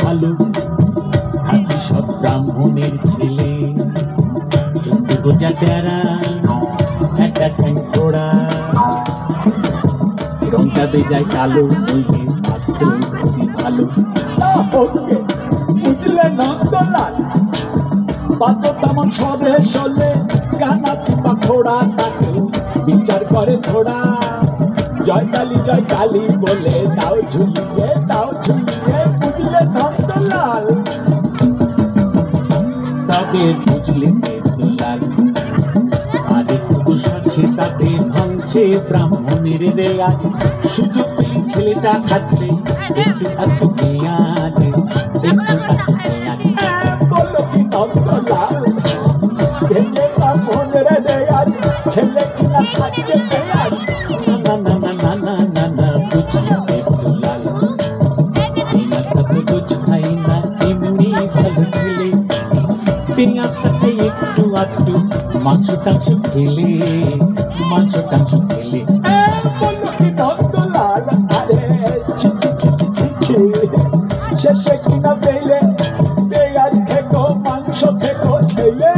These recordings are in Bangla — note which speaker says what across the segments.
Speaker 1: ভালো খাঁটি সব ব্রাহ্মণের ছেলে গোজা টেরা একটা ঠ্যাং ঘোড়া রংটা বেজায় কালো বইলে পাত্র খুবই ভালো। বুঝলে নন্দলাল পাত্র তেমন সরে সলে কানা কিংবা ঘোড়া তাকে বিচার করে থোড়া। জয় কালী বলে দাও ঝুলিয়ে বুঝলে নন্দলাল। তবে বুঝলে দুলাল আর একটু সাথে তাতে ভাঙছে ব্রাহ্মণের রেয়াজ। সুযোগ পেলে ছেলেটা খাচ্ছে একটু একটু পেঁয়াজ বললো কি নন্দলাল ভেঙে ব্রাহ্মণের রেয়াজ ছেলে কিনা খাচ্ছে পেঁয়াজ। মাংস টাংস খেলে বললো কি নন্দলাল আরে শেষে কিনা পেলে পেঁয়াজ খেকো মাংস খেকো ছেলে।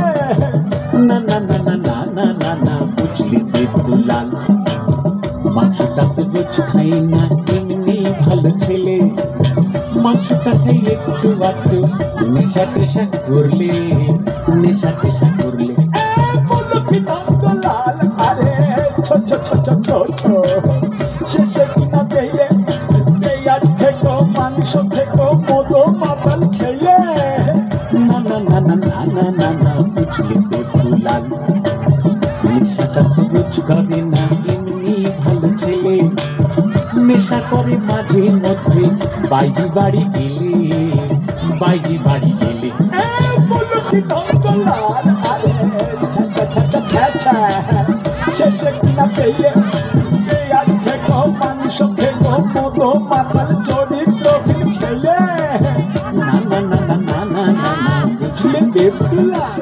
Speaker 1: না না না না না না না না বুঝলি দুলাল মাংসটা তো রোজ খাই না এমনি ভালো ছেলে। মাংসটা খাই একটু আধটু নেশা টেশা করলে নন্দলাল আরে শেষে কিনা পেলে পেঁয়াজ খেকো মাংস খেকো মতো মাতাল ছেলে। না না না না না না না না বুঝলি দুলাল নেশাটা তো রোজ করে না এমনি ভালো ছেলে। নেশা করে মাঝে মধ্যে বাইজি বাড়ি গেলে বললো কি নন্দলাল আরে শেষে কিনা পেলে পেঁয়াজ খেকো মাংস খেকো মতো মাতাল চরিত্রহীন ছেলে। না না না না না না না না বুঝলে দুলাল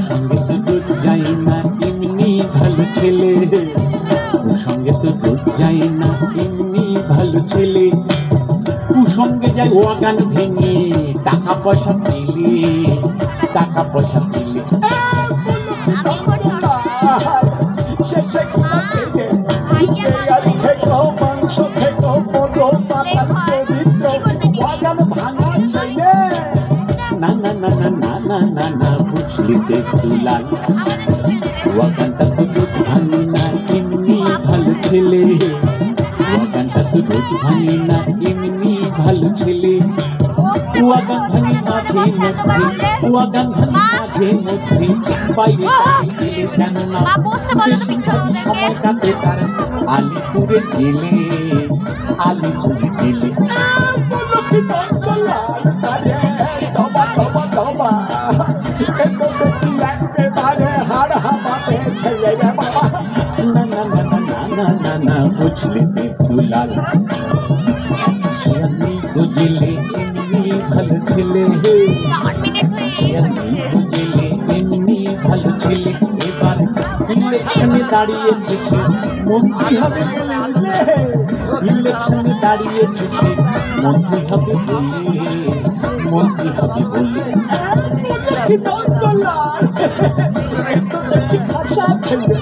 Speaker 1: সঙ্গে তো রোজ যাই না এমনি ভালো ছেলে। সঙ্গে তো রোজ যাই না এমনি ভালো ছেলে। কুসঙ্গে যাই ওয়াগান ভেঙে টাকা পয়সা পেলে শেষে কিনা পেলে পেঁয়াজ খেকো মাংস খেকো মতো মাতাল চরিত্র ওয়াগান ভাঙা ছেলে। না না না না না না না না বুঝলি দুলাল ওয়াগানটা তো রোজ ভাঙি না এমনি ভালো ছেলে। ওয়াগানটা তো রোজ ভাঙি না এমনি ভালো ছেলে। ওয়াগান ভাঙি মাঝে মধ্যে বাইরে কেন না সময় কাটে তার আলিপুরে জেলে বললো কি নন্দলাল আরে দবা একেবারে হাড় হাবাতে ছেলে বাবা। না না না না না না না বুঝলি দুলাল বুঝলে এমনি ভালো ছেলে। বুঝলে এমনি ভালো ছেলে। এবার ইলেকশনে দাঁড়িয়েছে সে মন্ত্রী হবে বলে ভাষা ছেলে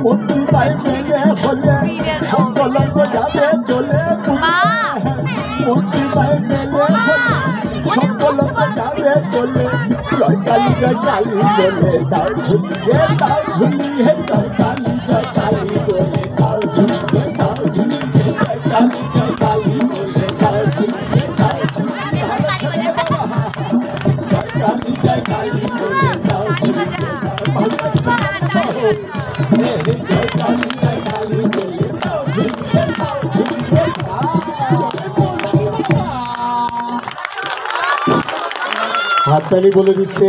Speaker 1: মন্ত্রী পাই মেলে হলে সংকলন যাবে চলে। মন্ত্রী পাই মেলে হলে সংকলন যাবে চলে। জয় কালী বলে দাও ঝুলিয়ে জয় কালী বলে দাও ঝুলিয়ে জয় কালী বলে দাও ঝুলিয়ে জয় কালী হাততালি বলে দিচ্ছে